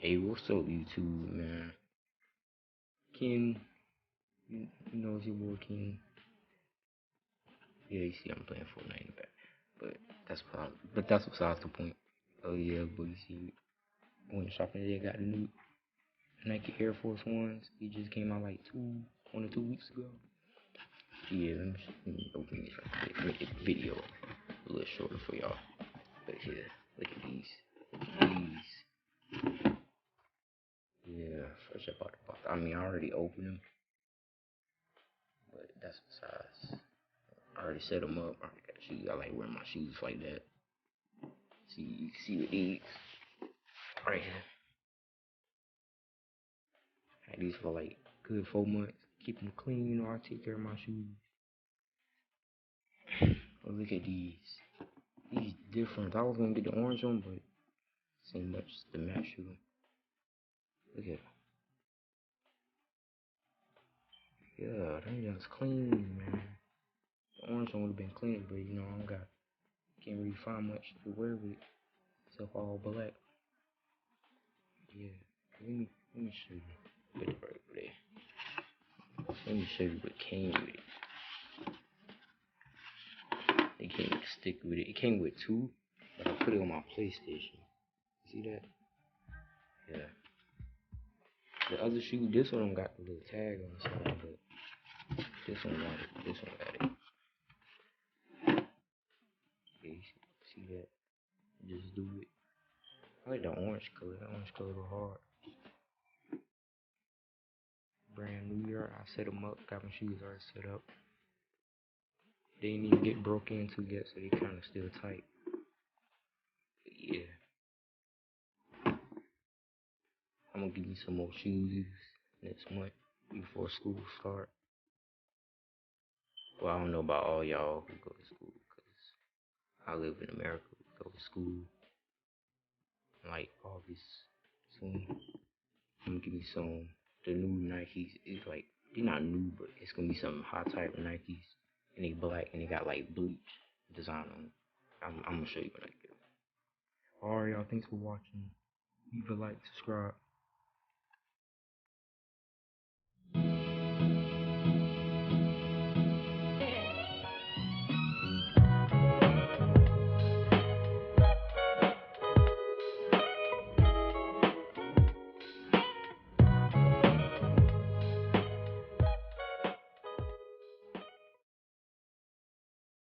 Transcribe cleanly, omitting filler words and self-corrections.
Hey, what's up, YouTube, man? Ken, you know it's your boy Ken. Yeah, you see I'm playing Fortnite in the back, but that's besides the point. Oh yeah, but you see, when shopping today, got the new Nike Air Force Ones. He just came out like 1 or 2 weeks ago. Yeah, let me open this right quick. Make the video a little shorter for y'all. But here, look at these. These. Yeah, fresh up out the box. I mean, I already opened them, but that's besides. I already set them up. I already got shoes. I like wearing my shoes like that. See, you can see with these right here. I had these for like good 4 months. Keep them clean, you know. I take care of my shoes. But look at these. These different. I was gonna get the orange one, but seemed much to match with them. Look at them. Yeah, them just clean, man. The orange one would have been clean, but you know I don't got. Can't really find much to wear with it, except all black. Yeah. Let me show you. Put it right over there. Let me show you what came with it. It came with a stick with it. It came with two, but I put it on my PlayStation. See that? Yeah. The other shoe, this one got the little tag on the side, but this one got it. This one got it. Yeah, you see that? Just do it. I like the orange color. The orange color was hard. Brand new year. I set them up. Got my shoes already set up. They didn't even get broken into yet, so they kind of still tight. But yeah. I'm gonna give me some more shoes next month before school start. Well, I don't know about all y'all who go to school, because I live in America. We go to school in like August soon. I'm gonna give me some. The new Nikes is like, they're not new, but it's gonna be some hot type of Nikes, and they black and they got like bleach design on them. I'm gonna show you what I get. Alright, y'all, thanks for watching. Leave a like, subscribe.